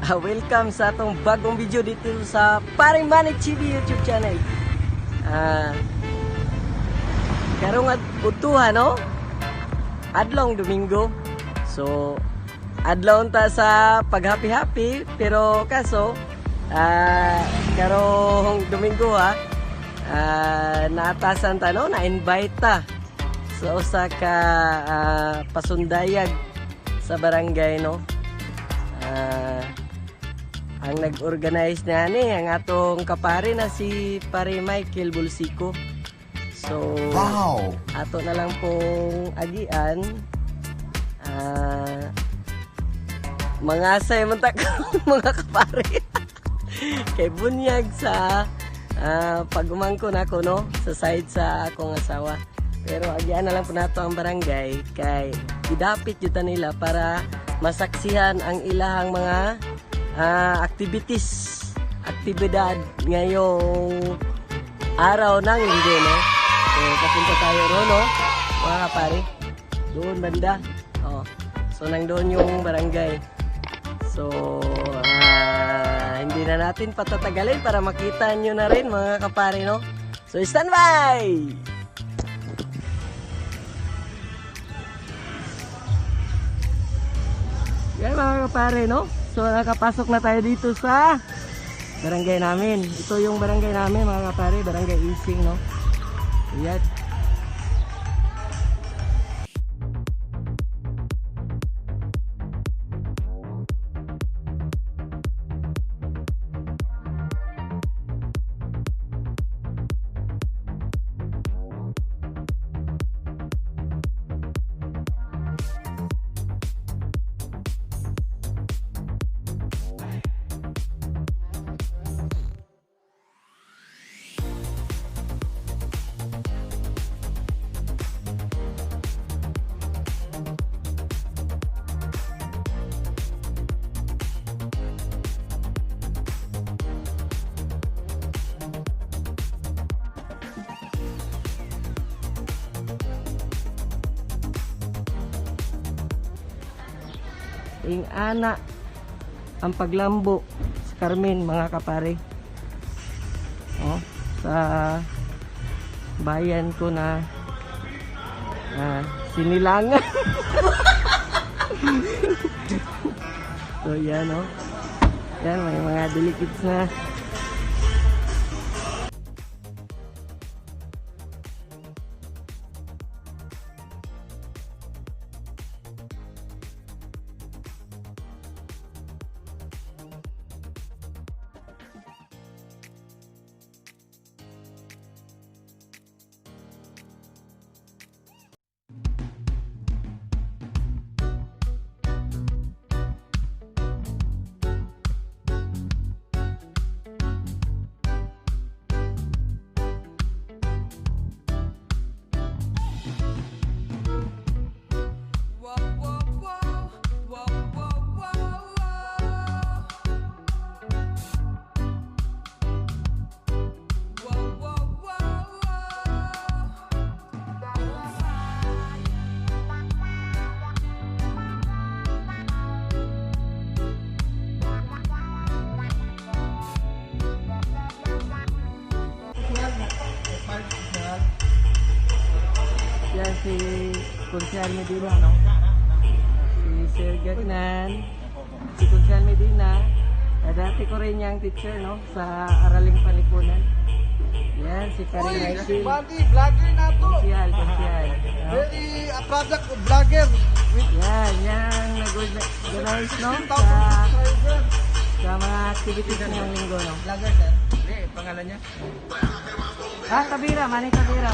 Welcome sa atong bagong video dito sa PareMantt TV YouTube channel. Karong utuhan, no? Adlong Domingo. So, adlong ta sa paghappy-happy, pero kaso karong Domingo naatasan ta, no? Na-invite ta sa usa ka pasundayag sa barangay, no? Ang nag-organize na ang atong kapare na si Pare Michael Bulseco. So, wow! Ato na lang pong agian. Mga asay man mga kapare. Kay bunyag sa pagumangko na ko, no? Sa side sa akong asawa. Pero agian na lang po nato ang barangay kay gidapit yuta nila para masaksihan ang ilahang mga aktibidad ngayong araw ng linggo, no? So, papunta tayo ron, no? Mga kapare, doon banda. So, nang-doon yung barangay. So, hindi na natin patatagalin para makita nyo na rin, mga kapare, no? So, stand by! Yan, mga kapare, no? So, nakapasok na tayo dito sa barangay namin. Ito yung barangay namin, mga kapare, Barangay Ising, no? Ayan. Ing ana ang paglambo sa Carmen, mga kapare, sa bayan ko na sinilangan. So yan, yan, may mga delicates na. Yan si Konsyal Medina, no? Si Sir Gagnan, si Konsyal Medina. Dati ko rin yung teacher, no? Sa Araling Palipunan. Yan, si Pare Ising. Vlogger na to. Konsyal. Very a product of vlogger. Yan nag-organize, no? Sa mga activities ng linggo, no? Vlogger, sir. Pangalan niya? Kabira, Manny Kabira.